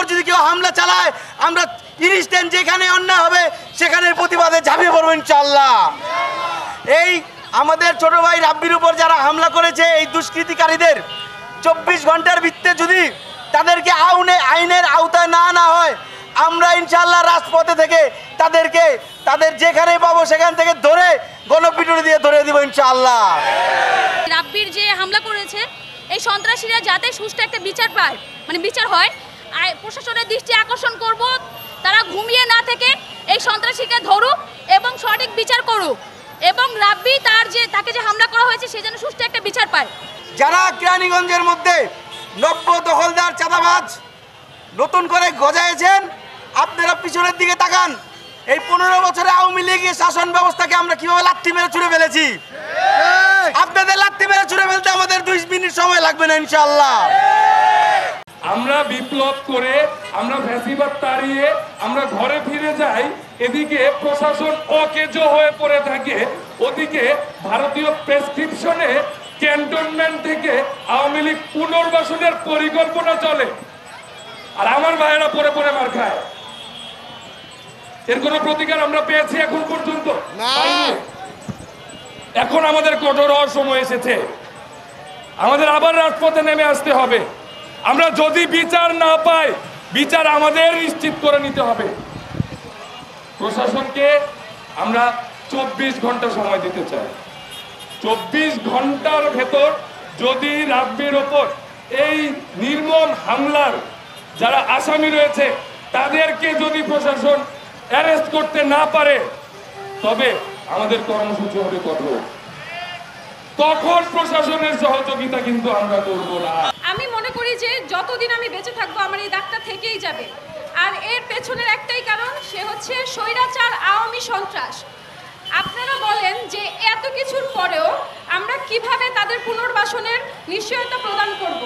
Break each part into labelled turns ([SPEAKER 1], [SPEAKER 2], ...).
[SPEAKER 1] উপর যদি কেউ হামলা চালায় আমরা ইনস্ট্যান্ট যেখানে অন্যায় হবে সেখানে প্রতিবাদে ঝাঁপিয়ে পড়বো ইনশাআল্লাহ। এই আমাদের ছোট ভাই রাব্বির উপর যারা হামলা করেছে এই দুষ্কৃতিকারীদের 24 ঘন্টার ভিত্তিতে যদি তাদেরকে আইনের আওতায় না আনা হয় আমরা ইনশাআল্লাহ রাজপথে থেকে তাদের যেখানে পাবো সেখান থেকে ধরে গণপিটুনি দিয়ে ধরে দিব ইনশাআল্লাহ।
[SPEAKER 2] রাব্বির যে হামলা করেছে এই সন্ত্রাসীরা যাতে সুষ্ঠু একটা বিচার পায়, মানে বিচার হয়, প্রশাসনের দৃষ্টি আকর্ষণ করব, তারা ঘুমিয়ে না থেকে এই সন্ত্রাসীকে ধরুক এবং সঠিক বিচার করুক এবং রাব্বি তাকে যে হামলা করা হয়েছে সে যেন সুষ্ঠু একটা বিচার পায়।
[SPEAKER 1] যারা কেরানীগঞ্জের মধ্যে নব্য দখলদার চাঁদাবাজ নতুন করে গজাইছেন আপনারা পিছনের দিকে তাকান। এই 15 বছরে আওয়ামী লীগের শাসন ব্যবস্থাকে আমরা কিভাবে লাথি মেরে ছুঁড়ে ফেলেছি। আপনাদের লাথি মেরে ছুঁড়ে ফেলতে আমাদের 2 মিনিট সময় লাগবে না ইনশাআল্লাহ।
[SPEAKER 3] আমরা বিপ্লব করে আমরা ফ্যাসিবাদ তাড়িয়ে আমরা ঘরে ফিরে যাই, এদিকে প্রশাসন অকেজো হয়ে পড়ে থাকে, ওদিকে ভারতীয় প্রেসক্রিপশনে ক্যান্টনমেন্ট থেকে আওয়ামী লীগ পুনর্বাসনের পরিকল্পনা চলে আর আমার ভাইয়েরা পড়ে পড়ে মার খায়। এর কোনো প্রতিকার আমরা পেয়েছি এখন পর্যন্ত না। এখন আমাদের কঠোর হওয়ার সময় এসেছে, আমাদের আবার রাজপথে নেমে আসতে হবে। আমরা যদি বিচার না পাই বিচার আমাদের নিশ্চিত করে নিতে হবে। প্রশাসনকে আমরা 24 ঘন্টা সময় দিতে চাই। 24 ঘন্টার ভেতর যদি রাব্বির ওপর এই নির্মম হামলার যারা আসামি রয়েছে তাদেরকে যদি প্রশাসন অ্যারেস্ট করতে না পারে তবে আমাদের কর্মসূচি হবে কঠোর। তখন প্রশাসনের সহযোগিতা কিন্তু আমরা করব না।
[SPEAKER 2] আমি মনে করি যে যতদিন আমি বেঁচে থাকবো আমার এই দাগটা থেকেই যাবে, আর এর পেছনের একটাই কারণ, সে হচ্ছে স্বৈরাচার আওয়ামী সন্ত্রাস। আপনারা বলেন যে এত কিছুর পরেও আমরা কিভাবে তাদের পুনর্বাসনের নিশ্চয়তা প্রদান করব।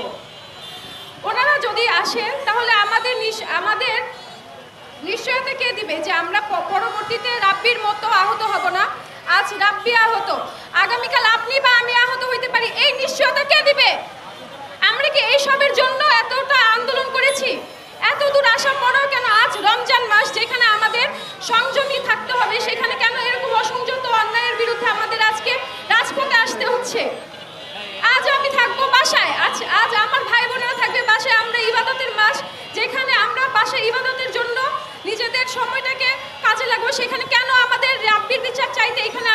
[SPEAKER 2] ওনারা যদি আসেন তাহলে আমাদের নিশ্চয়তা কে দিবে যে আমরা পরবর্তীতে রাব্বির মতো আহত হব না। আজ রাব্বি আহত, আগামীকাল আপনি বা আমি আহত হইতে পারি, এই নিশ্চয়তা কে দিবে? আমরা কি এইসবের জন্য এতটা আন্দোলন করেছি? এত দূর আসার পরেও কেন আজ রমজান মাস যেখানে আমাদের সংযমী থাকতে হবে সেখানে কেন এরকম অসংযত অন্যায়ের বিরুদ্ধে আমাদের আজকে রাজপথে আসতে হচ্ছে? আজ আমি থাকবো বাসায়, আজ আমার ভাই বোনেরা থাকবে বাসায়। আমরা ইবাদতের মাস, যেখানে আমরা বাসায় ইবাদতের জন্য নিজেদের সময়টাকে কাজে লাগবো, সেখানে কেন আমাদের রাব্বির বিচার চাইতে এখানে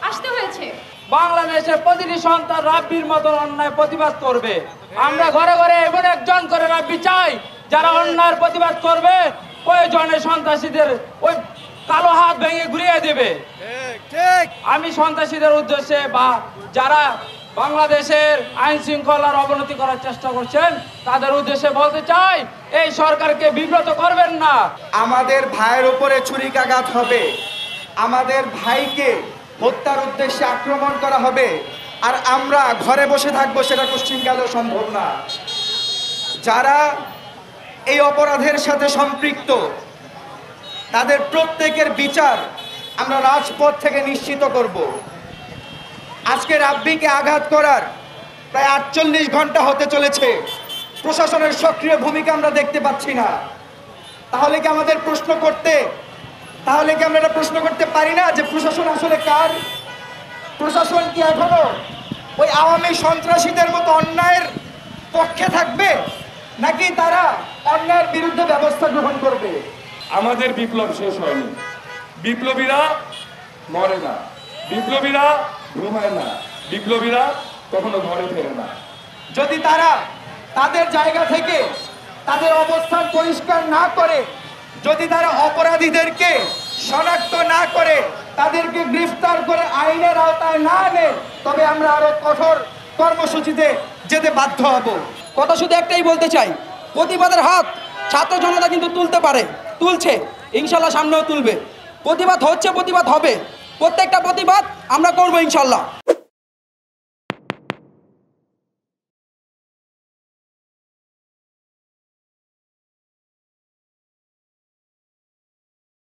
[SPEAKER 2] আসতে হয়েছে?
[SPEAKER 4] বাংলাদেশের প্রতিটি সন্তান রাব্বির মতো অন্যায় প্রতিবাদ করবে। আমরা ঘরে ঘরে এমন একজন করে রাব্বি চাই যারা অন্যায়ের প্রতিবাদ করবে, প্রয়োজনে সন্ত্রাসীদের ওই কালো হাত ভেঙে ঘুরিয়ে দেবে। আমি সন্ত্রাসীদের উদ্দেশ্যে বা যারা বাংলাদেশের আইন শৃঙ্খলার অবনতি করার চেষ্টা করছেন তাদের উদ্দেশ্যে বলতে চাই, এই সরকারকে বিব্রত করবেন না।
[SPEAKER 5] আমাদের ভাইয়ের উপরে ছুরিকাঘাত হবে, আমাদের ভাইকে হত্যার উদ্দেশ্যে আক্রমণ করা হবে, আর আমরা ঘরে বসে থাকবো সেটা কোশ্চিনকালেও সম্ভব না। যারা এই অপরাধের সাথে সম্পৃক্ত তাদের প্রত্যেকের বিচার আমরা রাজপথ থেকে নিশ্চিত করব। আজকে রাব্বিকে আঘাত করার প্রায় 48 ঘন্টা হতে চলেছে, প্রশাসনের সক্রিয় ভূমিকা আমরা দেখতে পাচ্ছি না। তাহলে কি আমরা এটা প্রশ্ন করতে পারি না যে প্রশাসন আসলে কার? প্রশাসন কি এখনো ওই আওয়ামী সন্ত্রাসীদের মতো অন্যায়ের পক্ষে থাকবে, নাকি তারা অন্যায়ের বিরুদ্ধে ব্যবস্থা গ্রহণ করবে?
[SPEAKER 3] আমাদের বিপ্লব শেষ হয়নি, বিপ্লবীরা মরে না, বিপ্লবীরা ঘুমায় না, বিপ্লবীরা কখনো ঘরে ফেরে না।
[SPEAKER 5] যদি তারা তাদের জায়গা থেকে তাদের অবস্থান পরিষ্কার না করে, যদি তারা অপরাধীদেরকে শনাক্ত না করে, তাদেরকে গ্রেফতার করে আইনের আওতায় না আনে, তবে আমরা আরো কঠোর কর্মসূচিতে যেতে বাধ্য হব।
[SPEAKER 4] কথা শুধু একটাই বলতে চাই, প্রতিবাদের হাত ছাত্র জনতা কিন্তু তুলছে, ইনশাল্লাহ সামনেও তুলবে। প্রতিবাদ হচ্ছে, প্রতিবাদ হবে, প্রত্যেকটা প্রতিবাদ আমরা করবো ইনশাল্লাহ।